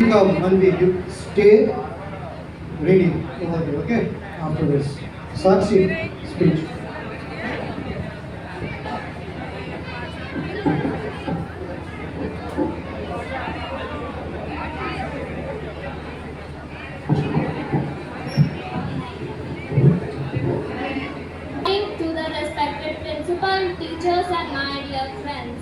speak of Manvi, you stay ready over there, okay? After this. Sakshi, speech. To the respected principal, teachers and my dear friends.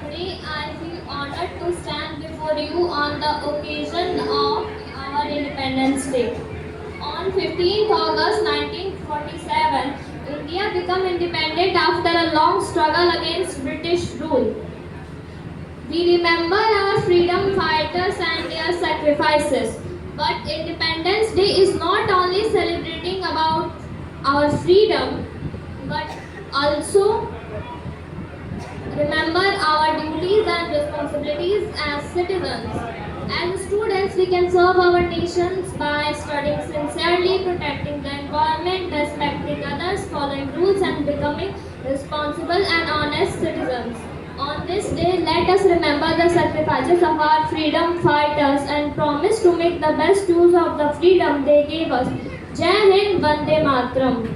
Today I feel honored to stand before you on the occasion of our Independence Day. On 15th August 1947, India became independent after a long struggle against British rule. We remember our freedom fighters and their sacrifices. But Independence Day is not only celebrating about our freedom, but also remember our duties and responsibilities as citizens. As students, we can serve our nations by studying sincerely, protecting the environment, respecting others, following rules, and becoming responsible and honest citizens. On this day, let us remember the sacrifices of our freedom fighters and promise to make the best use of the freedom they gave us. Jai Hind, Vande Matram.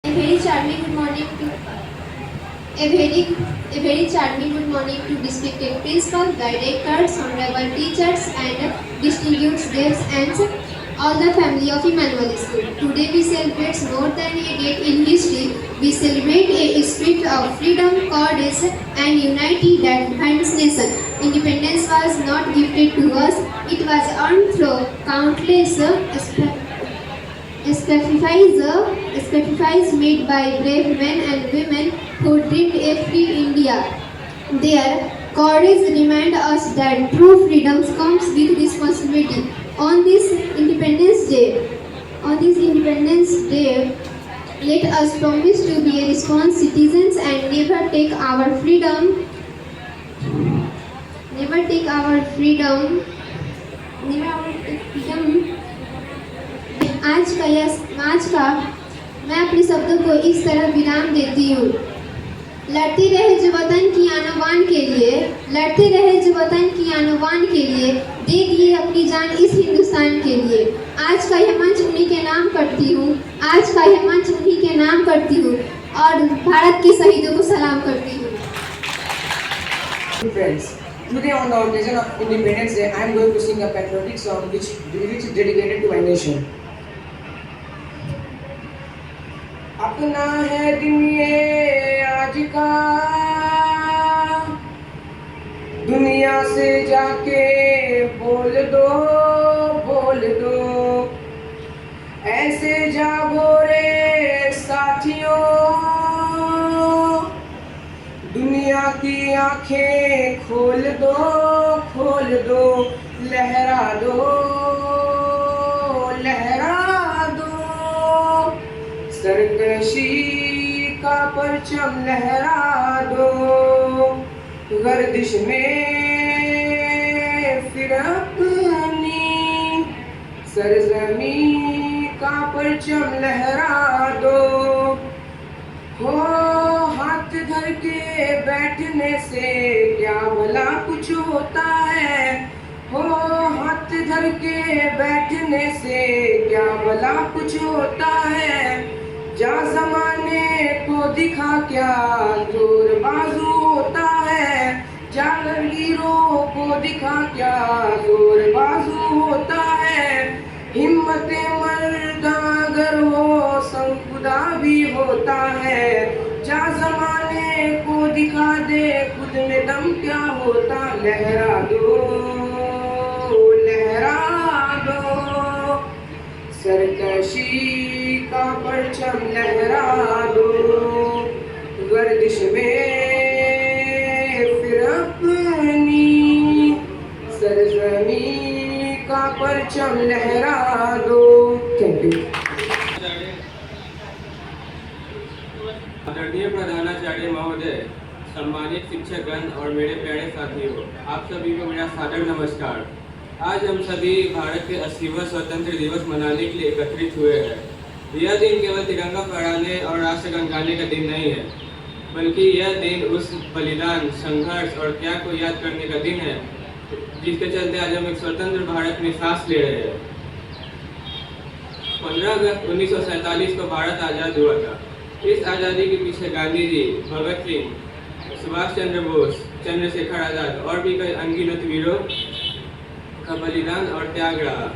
A very charming good morning to a very charming good morning to respected principal, directors, honorable teachers, and distinguished guests and all the family of Emmanuel School. Today we celebrate more than a date in history. We celebrate a spirit of freedom, courage, and unity that defines nation. Independence was not gifted to us; it was earned through countless sacrifice made by brave men and women who dreamed a free India. Their courage reminds us that true freedom comes with responsibility. On this Independence Day, let us promise to be a responsible citizens and never take our freedom आज का मैं अपने शब्दों को इस तरह विराम देती हूँ। लड़ते रहे जो वतन की आनवान के लिए, लड़ते रहे जो वतन की आनवान के लिए, दे दिए अपनी जान इस हिंदुस्तान के लिए। आज का यह मंच उन्हीं के नाम करती हूँ, आज का यह मंच उन्हीं के नाम करती हूँ और भारत के शहीदों को सलाम करती हूँ। Friends, today on the occasion of Independence Day, I am going to sing a patriotic song which is dedicated to my nation. अपना है दिन ये आज का, दुनिया से जाके बोल दो, ऐसे जागो रे साथियों, दुनिया की आंखें खोल दो, लहरा दो, सरकशी का परचम लहरा दो, गर्दिश में फिर अपनी सरजमी का परचम लहरा दो। हो हाथ धर के बैठने से क्या भला कुछ होता है, हो हाथ धर के बैठने से क्या भला कुछ होता है, जा जमाने को दिखा क्या जोर बाजू होता है, जा लकीरों को दिखा क्या जोर बाजू होता है, हिम्मते मर्द अगर हो संग खुदा भी होता है, जा जमाने को दिखा दे खुद में दम क्या होता, लहरा दो, सरकशी का परचम लहरा दो। परचम लहरा दो। Thank you. आदरणीय प्रधानाचार्य महोदय, सम्मानित शिक्षकगण और मेरे प्यारे साथियों, आप सभी को मेरा सादर नमस्कार। आज हम सभी भारत के 80वां स्वतंत्र दिवस मनाने के लिए एकत्रित हुए हैं। यह दिन केवल तिरंगा फहराने और राष्ट्रगान गाने का दिन नहीं है, बल्कि यह दिन उस बलिदान, संघर्ष और त्याग को याद करने का दिन है जिसके चलते आज हम एक स्वतंत्र भारत में सांस ले रहे हैं। 15 अगस्त 1947 को भारत आज़ाद हुआ था। इस आज़ादी के पीछे गांधी जी, भगत सिंह, सुभाष चंद्र बोस, चंद्रशेखर आज़ाद और भी कई अनगिनत वीरों का बलिदान और त्याग रहा,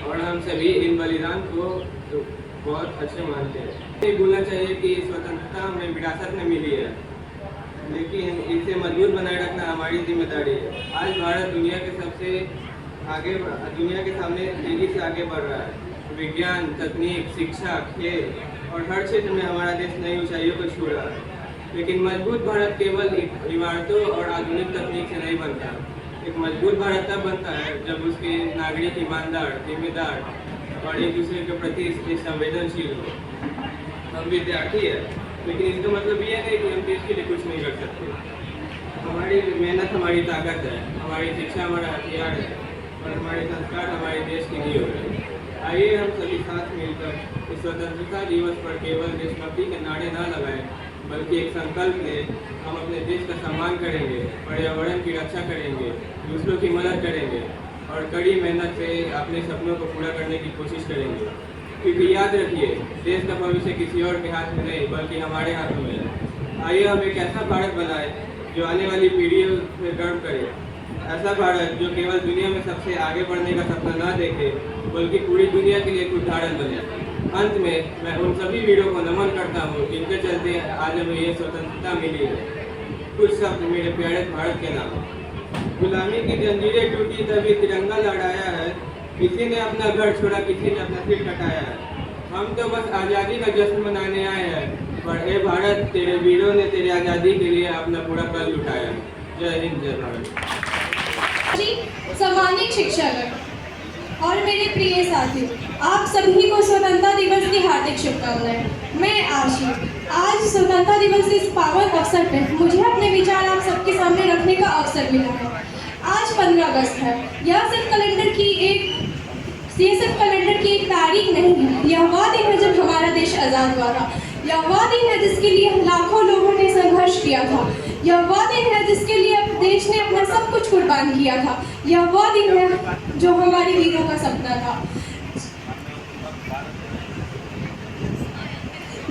और हम सभी इन बलिदान को बहुत अच्छे मानते हैं। ये बोलना चाहिए कि स्वतंत्रता हमें विरासत में मिली है, लेकिन इसे मजबूत बनाए रखना हमारी जिम्मेदारी है। आज भारत दुनिया के सामने तेजी से आगे बढ़ रहा है। विज्ञान, तकनीक, शिक्षा, खेल और हर क्षेत्र में हमारा देश नई ऊंचाइयों को छू रहा है। लेकिन मजबूत भारत केवल इमारतों और आधुनिक तकनीक से नहीं बनता। एक मजबूत भारत तब बनता है जब उसके नागरिक ईमानदार, जिम्मेदार और एक दूसरे के प्रति संवेदनशील हो। हम विद्यार्थी है, लेकिन इसका मतलब ये नहीं कि हम देश के लिए कुछ नहीं कर सकते। हमारी मेहनत हमारी ताकत है, हमारी शिक्षा हमारा हथियार है और हमारे संस्कार हमारे देश की नींव है। आइए हम सभी साथ मिलकर इस स्वतंत्रता दिवस पर केवल देशभक्ति के नारे न लगाएं, बल्कि एक संकल्प लें। हम अपने देश का सम्मान करेंगे, पर्यावरण की रक्षा करेंगे, दूसरों की मदद करेंगे और कड़ी मेहनत से अपने सपनों को पूरा करने की कोशिश करेंगे। क्योंकि याद रखिए, देश का भविष्य किसी और के हाथ में नहीं बल्कि हमारे हाथों में है। आइए हम एक ऐसा भारत बनाएं जो आने वाली पीढ़ियों में गर्व करे। ऐसा भारत जो केवल दुनिया में सबसे आगे बढ़ने का सपना ना देखे, बल्कि पूरी दुनिया के लिए एक उदाहरण बने। अंत में मैं उन सभी वीरों को नमन करता हूँ जिनके चलते आज हमें ये स्वतंत्रता मिली है। कुछ शब्द मेरे प्यारे भारत के नाम। गुलामी की जंजीरें टूटी तभी तिरंगा लहराया है, किसी ने अपना घर छोड़ा, किसी ने अपना सिर कटाया है। हम तो बस आज़ादी का जश्न मनाने आए हैं, पर हे भारत, तेरे वीरों ने तेरी आज़ादी के लिए अपना पूरा कल उठाया। जय हिंद, जय भारत। जी, सम्मानित शिक्षक और मेरे प्रिय साथियों, आप सभी को स्वतंत्रता दिवस की हार्दिक शुभकामनाएं। मैं आशी आज स्वतंत्रता दिवस के इस पावन अवसर पर मुझे अपने विचार आप सबके सामने रखने का अवसर मिला है। आज 15 अगस्त है। यह सिर्फ कैलेंडर की एक तारीख नहीं है, यह वह दिन है जब हमारा देश आज़ाद हुआ था। यह वह दिन है जिसके लिए लाखों लोगों ने संघर्ष किया था। यह वह दिन है जिसके लिए देश ने अपना सब कुछ कुर्बान किया था। यह वह दिन है जो हमारे वीरों का सपना था।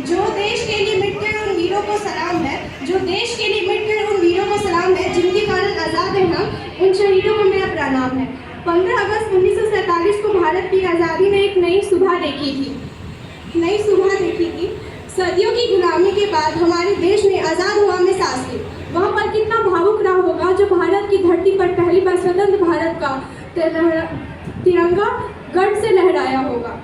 जो देश के लिए मिट गए उन वीरों को सलाम है, जो देश के लिए मिट गए उन वीरों को सलाम है, जिनके कारण आज़ाद है हम, उन शहीदों को मेरा प्रणाम है। 15 अगस्त 1947 को भारत की आज़ादी ने एक नई सुबह देखी थी। सदियों की गुलामी के बाद हमारे देश ने आज़ाद हवा में सांस ली। वहाँ पर कितना भावुक रहा होगा जो भारत की धरती पर पहली बार स्वतंत्र भारत का तिरंगा गर्व से लहराया होगा।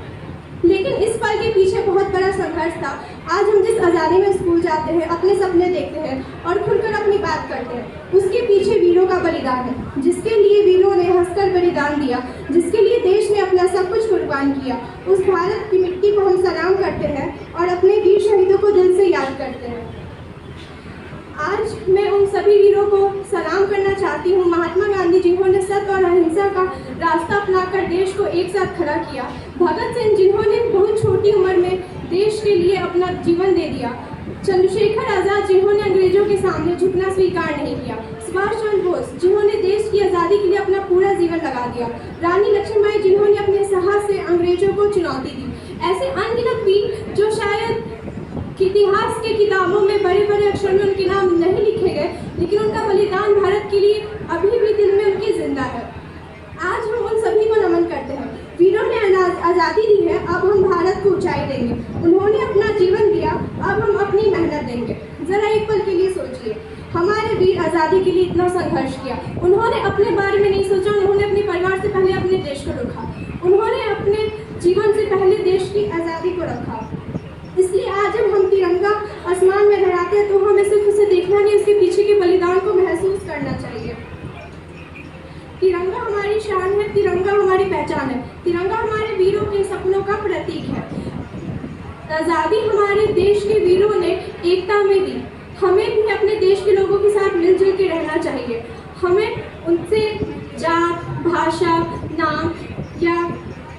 लेकिन इस पल के पीछे बहुत बड़ा संघर्ष था। आज हम जिस आज़ादी में स्कूल जाते हैं, अपने सपने देखते हैं और खुलकर अपनी बात करते हैं, उसके पीछे वीरों का बलिदान है, जिसके लिए वीरों ने हंसकर बलिदान दिया, जिसके लिए देश ने अपना सब कुछ कुर्बान किया। उस भारत की मिट्टी को हम सलाम करते हैं और अपने वीर शहीदों को दिल से याद करते हैं। आज मैं उन सभी वीरों को सलाम करना चाहती हूँ। महात्मा गांधी जिन्होंने सत्य और अहिंसा का रास्ता अपनाकर देश को एक साथ खड़ा किया। भगत सिंह जिन्होंने बहुत छोटी उम्र में देश के लिए अपना जीवन दे दिया। चंद्रशेखर आज़ाद जिन्होंने अंग्रेजों के सामने झुकना स्वीकार नहीं किया। सुभाष चंद्र बोस जिन्होंने देश की आज़ादी के लिए अपना पूरा जीवन लगा दिया। रानी लक्ष्मीबाई जिन्होंने अपने साहस से अंग्रेजों को चुनौती दी। ऐसे अनगिनत वीर जो शायद इतिहास के किताबों में बड़े बड़े अक्षर में उनके नाम नहीं लिखे गए, लेकिन उनका बलिदान भारत के लिए अभी भी दिल में उनकी जिंदा है। आज हम उन सभी को नमन करते हैं। वीरों ने आज़ादी दी है, अब हम भारत को ऊंचाई देंगे। उन्होंने अपना जीवन दिया, अब हम अपनी मेहनत देंगे। जरा एक पल के लिए सोचिए, हमारे वीर आज़ादी के लिए इतना संघर्ष किया। उन्होंने अपने बारे में नहीं सोचा, उन्होंने अपने परिवार से पहले अपने देश को रखा। उन्होंने अपने जीवन से पहले देश की आज़ादी को रखा। इसलिए आज जब हम तिरंगा आसमान में लहराते हैं तो हमें सिर्फ उसे देखना नहीं, उसके पीछे के बलिदान को महसूस करना चाहिए। तिरंगा हमारी शान है, तिरंगा हमारी पहचान है, तिरंगा हमारे वीरों के सपनों का प्रतीक है। आज़ादी हमारे देश के वीरों ने एकता में दी। हमें भी अपने देश के लोगों के साथ मिलजुल के रहना चाहिए। हमें उनसे जात, भाषा, नाम या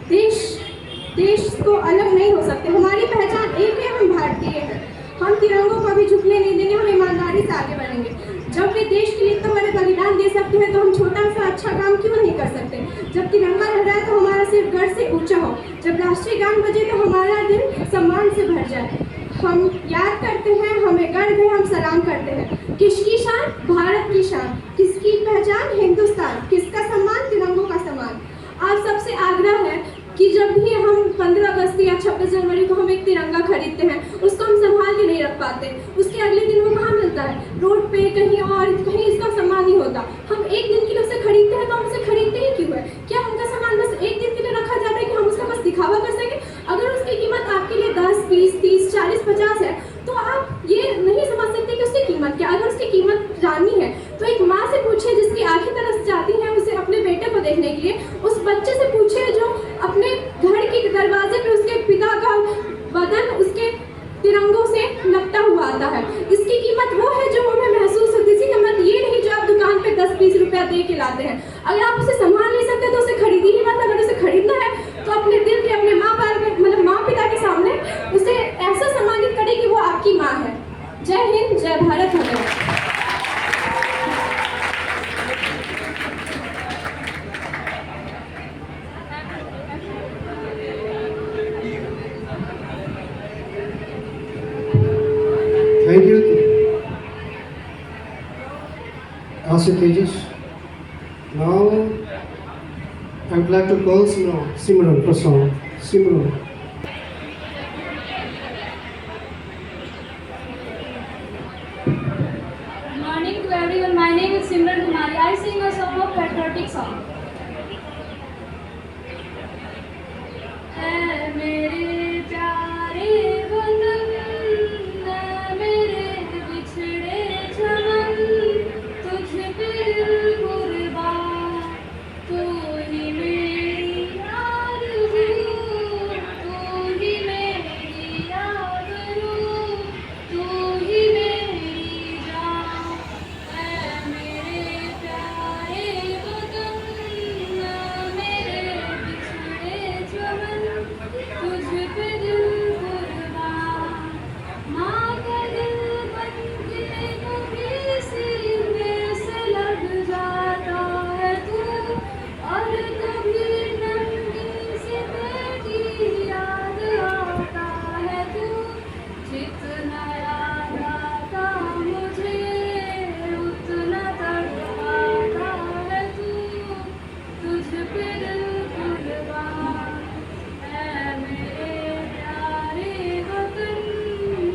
देश को अलग नहीं हो सकते। हमारी पहचान एक है, हम भारतीय हैं। हम तिरंगों को भी झुकने नहीं देंगे, हम ईमानदारी से आगे बढ़ेंगे। जब वे देश के लिए इतना बड़े बलिदान दे सकते हैं तो हम छोटा सा अच्छा काम क्यों नहीं कर सकते। जब तिरंगा लहराए तो हमारा सिर गर्व से ऊंचा हो, जब राष्ट्रीय गान बजे तो हमारा दिल सम्मान से भर जाए। हम याद करते हैं, हमें गर्व है, हम सलाम करते हैं। किसकी शान? भारत की शान। किसकी पहचान? हिंदुस्तान। किसका सम्मान? तिरंगों का सम्मान। आप सबसे आग्रह है कि जब भी हम 15 अगस्त या 26 जनवरी को हम एक तिरंगा खरीदते हैं, उसको हम संभाल के नहीं रख पाते। उसके अगले दिन वो कहाँ मिलता है? रोड पे कहीं और कहीं इसका सम्मान नहीं होता। हम एक दिन के लिए उसे खरीदते हैं तो हम उसे खरीदते ही क्यों है? क्या उनका सामान बस एक दिन के लिए रखा जाता है कि हम उसका बस दिखावा कर सकें? अगर उसकी कीमत आपके लिए 10, 20, 30, 40, 50 है तो आप ये नहीं समझ सकते कि उसकी कीमत क्या। अगर उसकी कीमत जाननी है तो एक माँ से पूछे जिसकी आंखें तरस जाती हैं उसे अपने बेटे को देखने के लिए। उस बच्चे से पूछे जो अपने घर के दरवाजे पे उसके पिता का बदन उसके तिरंगों से लपटा हुआ आता है। इसकी कीमत वो है जो हमें महसूस होती है। कीमत ये नहीं जो आप दुकान पे 10-20 रुपया दे के लाते हैं। अगर आप उसे संभाल नहीं सकते तो उसे खरीदी ही मत। अगर उसे खरीदना है तो अपने दिल के, अपने माँ पिता के सामने उसे ऐसा सम्मानित करें कि वो आपकी माँ है। जय हिंद, जय भारत माता। Thank you. Asif Tejas. Now, I would like to call Simran for song. Simran. Good morning to everyone. My name is Simran Kumari. I sing a song of patriotic song. ऐ मेरे प्यारे वतन, ऐ मेरे बिछड़े चमन, तुझ पे दिल कुर्बान, तू ही मेरी आरज़ू, तू ही मेरी आबरू, तू ही मेरी जान। ऐ मेरे प्यारे वतन, ऐ मेरे बिछड़े चमन, तुझ पे दिल कुर्बान। माँ का दिल बन के कभी सीने से लग जाता है तू, और कभी नन्ही सी बेटी याद आता है तू। जितना याद आता मुझे उतना तड़पाता है तू, तुझ पे दिल कुर्बान। ऐ मेरे प्यारे वतन,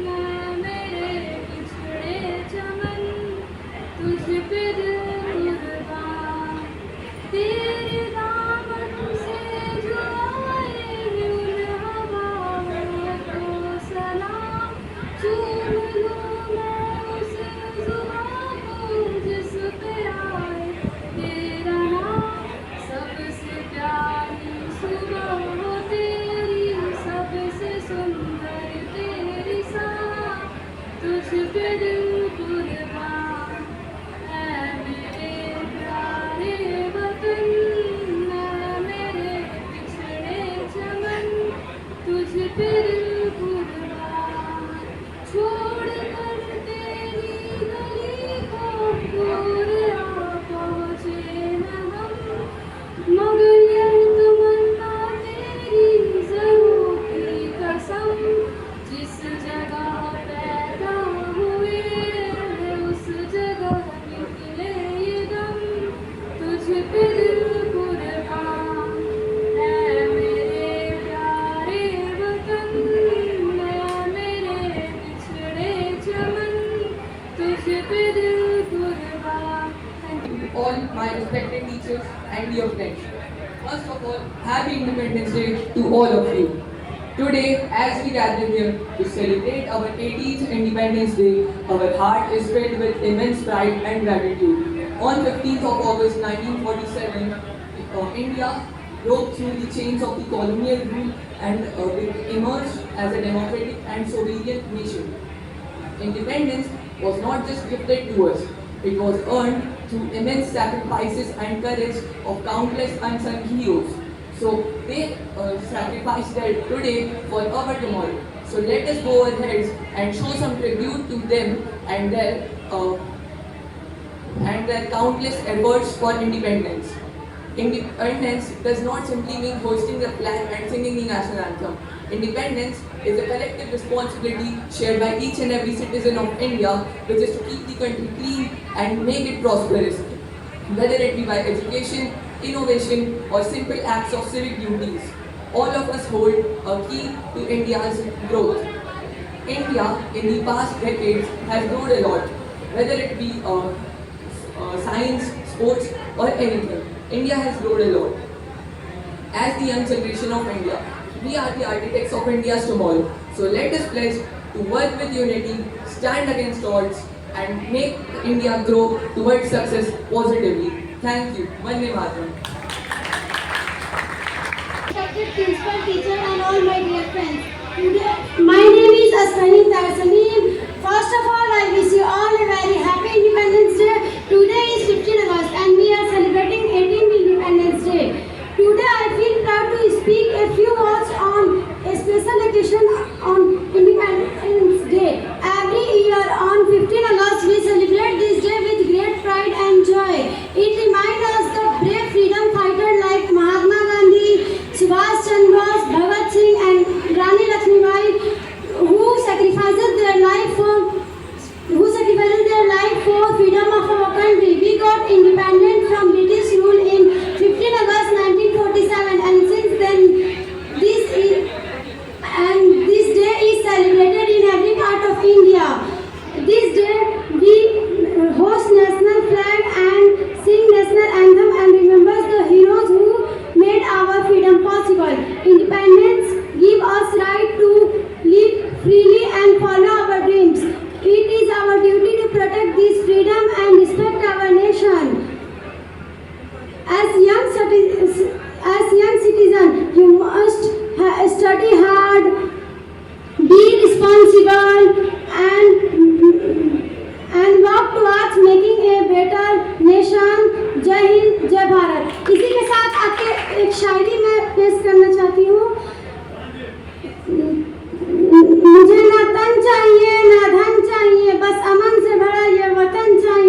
ऐ मेरे बिछड़े चमन, तुझ पे दिल कुर्बान। तेरे दामन से जो आए उन हवाओं को सलाम, चूम लूं मैं उस ज़ुबां को जिस पे आए तेरा नाम। सबसे प्यारी सुबह हो तेरी, सबसे सुंदर तेरी सांस, तुझ पे दिल कुर्बान। ऐ मेरे प्यारे वतन, ऐ मेरे बिछड़े चमन, तुझ पे दिल कुर्बान। छोड़ कर तेरी गली को दूर आ पहुँचे न हम, मगर यह तमन्ना तेरी ज़रूर की कसम। जिस जगह पैदा हुए उस जगह निकले ये दम, तुझ पे दिल कुर्बान। ऐ मेरे प्यारे वतन, ऐ मेरे बिछड़े चमन, तुझ पे दिल कुर्बान। All my respected teachers and dear friends. First of all, Happy Independence Day to all of you. Today, as we gather here to celebrate our 18th Independence Day, our heart is filled with immense pride and gratitude. On 15th of August 1947, India broke through the chains of the colonial rule and emerged as a democratic and sovereign nation. Independence was not just gifted to us, it was earned through immense sacrifices and courage of countless unsung heroes. So they sacrificed their today for our tomorrow. So let us go ahead and show some tribute to them and their countless efforts for independence. Independence does not simply mean hoisting the flag and singing the national anthem. Independence is a collective responsibility shared by each and every citizen of India, which is to keep the country clean and make it prosperous, whether it be by education, innovation, or simple acts of civic duties. All of us hold a key to India's growth. India, in the past decades, has grown a lot, whether it be science, sports, or anything. India has grown a lot. As the young generation of India, we are the architects of India's tomorrow. So let us pledge to work with unity, stand against odds, and make India grow towards success positively. Thank you. Vande Mataram. Respected principal, teacher, and all my dear friends. My name is Asmani Tarsalim. First of all, I wish you all a very happy Independence Day. Today is 15 August and we are celebrating 18th Independence Day. Today I feel proud to speak a few words on a special occasion on Independence Day. Every year on 15 August we celebrate this day with great pride and joy. It reminds us the brave freedom fighters like Mahatma Gandhi, Subhash Chandra Bose, Bhagat Singh and Rani Lakshmibai who sacrificed their life for freedom of our country. We got independent from British rule in 15 August 1947 and since then this day is celebrated in every part of India. This day we host national flag and sing national anthem and remembers the heroes who made our freedom possible. Independence gives us right to live freely and follow our dreams. It is our duty to protect this freedom and respect our nation. As young citizens, you must study hard, be responsible, and work towards making a better nation. जय हिंद, जय भारत. इसी के साथ आपके एक शायरी मैं पेश करना चाहती हूँ. मुझे ना तन चाहिए ना धन चाहिए, बस अमन से भरा ये वतन चाहिए.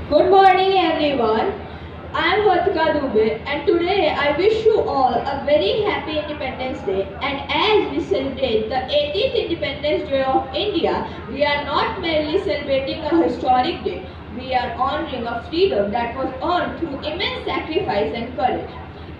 Good morning, everyone. I am Vatika Dubey, and today I wish you all a very happy Independence Day. And as we celebrate the 80th Independence Day of India, we are not merely celebrating a historic day, we are honoring a freedom that was earned through immense sacrifice and courage.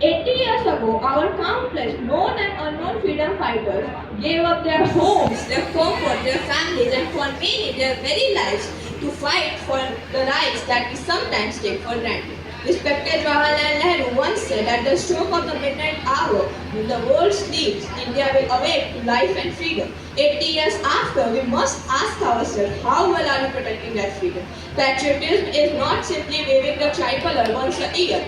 80 years ago, our countless known and unknown freedom fighters gave up their homes, their comfort, their families, and for many, their very lives to fight for the rights that we sometimes take for granted. Respected Jawaharlal Nehru once said, at the stroke of the midnight hour, when the world sleeps, India will awake to life and freedom. 80 years after, we must ask ourselves, how well are we protecting that freedom? Patriotism is not simply waving the tricolor once a year.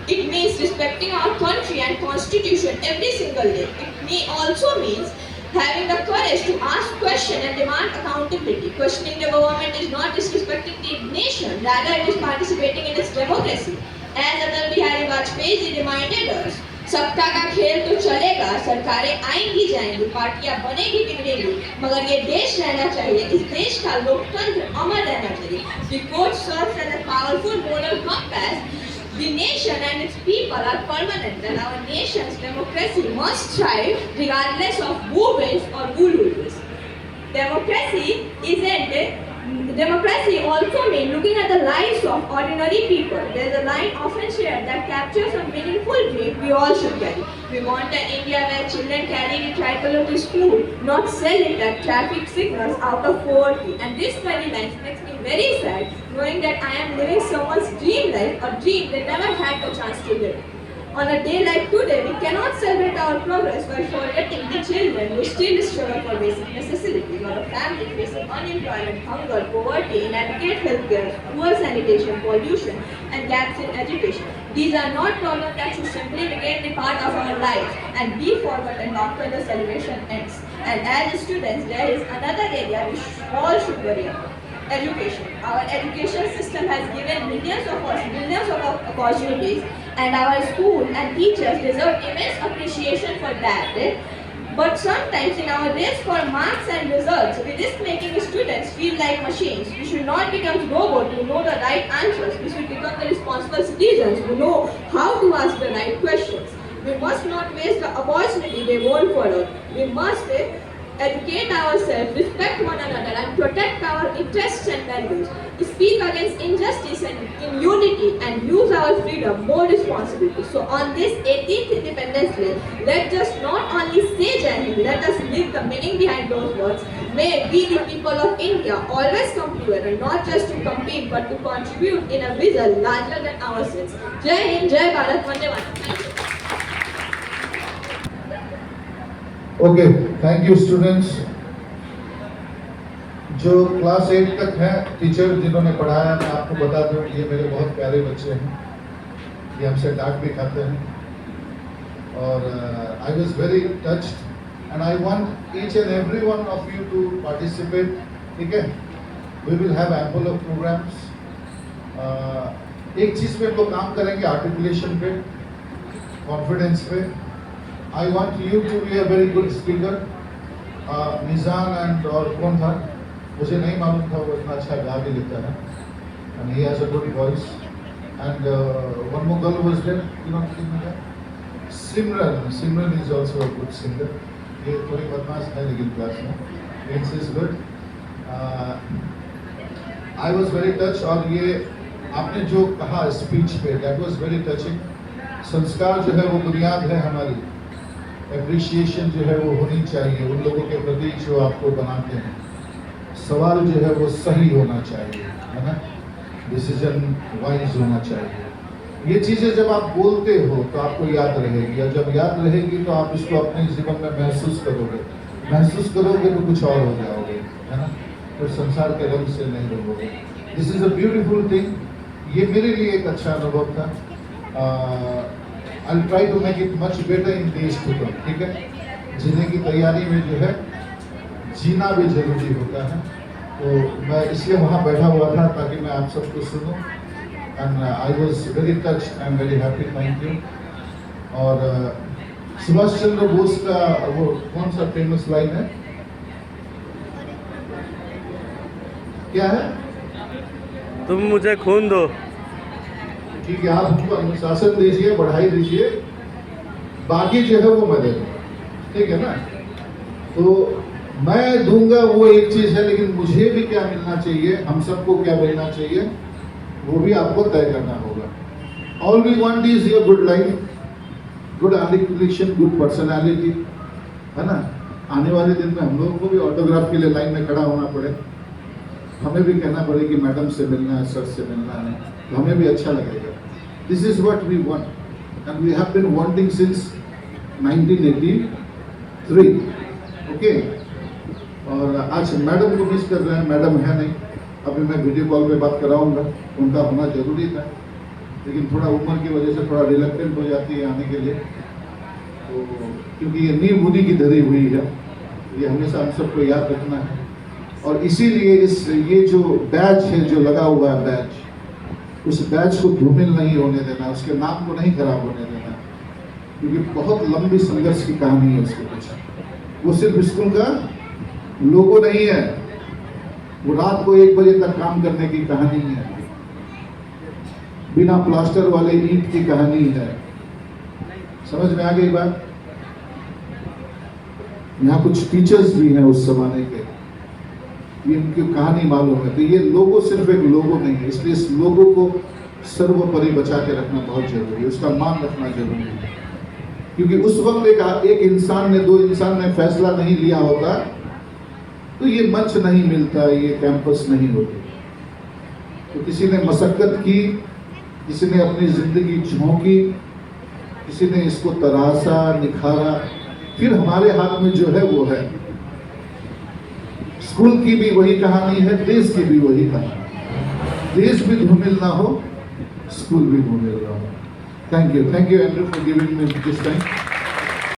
It means respecting our country and constitution every single day. It also means having the courage to ask questions and demand accountability. Questioning the government is not disrespecting the nation, rather it is participating in its democracy. As Atal Bihari Vajpayee reminded us, सबका का खेल तो चलेगा, सरकारें आएंगी जाएंगी, पार्टियां बनेगी बिगड़ेगी, मगर ये देश रहना चाहिए, इस देश का लोकतंत्र अमर रहना चाहिए. The court serves as a powerful moral compass. The nation and its people are permanent, and our nation's democracy must thrive regardless of who wins or who loses. Democracy also means looking at the lives of ordinary people. There is a line often shared that captures a meaningful dream we all should carry. We want an India where children carry the tricolor to school, not sell it at traffic signals out of poverty. And this very line makes me very sad, knowing that I am living someone's dream life, a dream they never had the chance to live. On a day like today, we cannot celebrate our progress by forgetting the children who still struggle for basic necessities, or a family facing unemployment, hunger, poverty, inadequate healthcare, poor sanitation, pollution, and gaps in education. These are not problems that should simply become the part of our lives and be forgotten after the celebration ends. And as students, there is another area we all should worry about. Education. Our education system has given millions of opportunities, and our school and teachers deserve immense appreciation for that. But sometimes in our race for marks and results, we risk making students feel like machines. We should not become robots who know the right answers. We should become the responsible citizens who know how to ask the right questions. We must not waste the opportunity they won't follow. We must educate ourselves, respect one another, and protect our interests and values. Speak against injustice and in unity, and use our freedom more responsibly. So on this 18th Independence Day, let us not only say Jai Hind, let us live the meaning behind those words. May we, the people of India, always come together, not just to compete, but to contribute in a vision larger than ourselves. Jai Hind, Jai Bharat, Vande Mataram. Thank you. Okay, thank you students. जो class 8 तक हैं, teacher जिन्होंने पढ़ाया, मैं आपको बता दूं, ये मेरे बहुत प्यारे बच्चे हैं. ये हमसे डांट भी खाते हैं. और I was very touched and I want each and every one of you to participate. ठीक है, we will have ample of programmes. एक चीज़ पे हम लोग काम करेंगे, आर्टिकुलेशन पे, कॉन्फिडेंस पे. I want you to be a very good speaker. Mizan and और कौन था? मुझे नहीं मालूम था, वो इतना अच्छा गा भी लेता है. And he has a good voice. And one more girl was there. You know Simran. Simran is also a good singer. ये थोड़ी बदमाश है लेकिन क्लास में. It is good. I was very touched. और ये आपने जो कहा स्पीच पे, that was very touching. संस्कार जो है वो बुनियाद है हमारी. एप्रिशिएशन जो है वो होनी चाहिए उन लोगों के प्रति जो आपको बनाते हैं. सवाल जो है वो सही होना चाहिए, है ना. डिसीजन वाइज होना चाहिए. ये चीज़ें जब आप बोलते हो तो आपको याद रहेगी, और जब याद रहेगी तो आप इसको अपने जीवन में महसूस करोगे तो कुछ और हो जाओगे, है ना. तो संसार के रंग से नहीं रहोगे. This is a beautiful thing. ये मेरे लिए एक अच्छा अनुभव था. I'll try to make it much better in days to come. ठीक है, जीने की तैयारी में जो है जीना भी जरूरी होता है. तो मैं इसलिए वहाँ बैठा हुआ था ताकि मैं आप सबको सुनूं. And I was very touched. I'm very happy. Thank you. और सुभाष चंद्र बोस का वो कौन सा फेमस लाइन है, क्या है? तुम मुझे खून दो। ठीक है, आप हमको अनुशासन दीजिए, बढ़ाई दीजिए, बाकी जो है वो मैं दे दूँगा, ठीक है ना। तो मैं दूंगा वो एक चीज़ है, लेकिन मुझे भी क्या मिलना चाहिए, हम सबको क्या मिलना चाहिए, वो भी आपको तय करना होगा। All we want is your good life, good articulation, good personality, है ना। आने वाले दिन में हम लोगों को भी ऑटोग्राफ के लिए लाइन में खड़ा होना पड़े, हमें भी कहना पड़े कि मैडम से मिलना है, सर से मिलना है, तो हमें भी अच्छा लगेगा। This is what we want and we have been wanting since 1983, okay. और आज मैडम को मिस कर रहे हैं, मैडम है नहीं, अभी मैं वीडियो कॉल पे बात कराऊंगा, उनका होना जरूरी था, लेकिन थोड़ा उम्र की वजह से थोड़ा रिलक्टेंट हो जाती है आने के लिए, तो क्योंकि ये नींव उन्हीं की धरी हुई है, ये हमेशा हम सबको याद रखना है। और इसीलिए ये जो बैच है, जो लगा हुआ है बैच, उस बैच को धूमिल नहीं होने देना, उसके नाम को नहीं खराब होने देना, क्योंकि बहुत लंबी संघर्ष की कहानी है उसके पीछे। वो सिर्फ स्कूल का लोगो नहीं है, वो रात को 1 बजे तक काम करने की कहानी है, बिना प्लास्टर वाले ईंट की कहानी है। समझ में आ गई बात। यहाँ कुछ टीचर्स भी हैं उस जमाने के, ये इनकी कहानी मालूम है। तो ये लोगो सिर्फ एक लोगो नहीं है, इसलिए इस लोगो को सर्वोपरि बचा के रखना बहुत जरूरी है, उसका मान रखना जरूरी है। क्योंकि उस वक्त एक इंसान ने, 2 इंसान ने फैसला नहीं लिया होता तो ये मंच नहीं मिलता, ये कैंपस नहीं होती। तो किसी ने मशक्कत की, किसी ने अपनी जिंदगी झोंकी, किसी ने इसको तराशा, निखारा, फिर हमारे हाथ में जो है वो है। स्कूल की भी वही कहानी है, देश की भी वही कहानी। देश भी धूमिल ना हो, स्कूल भी धूमिल ना हो। Thank you Andrew for giving me this time.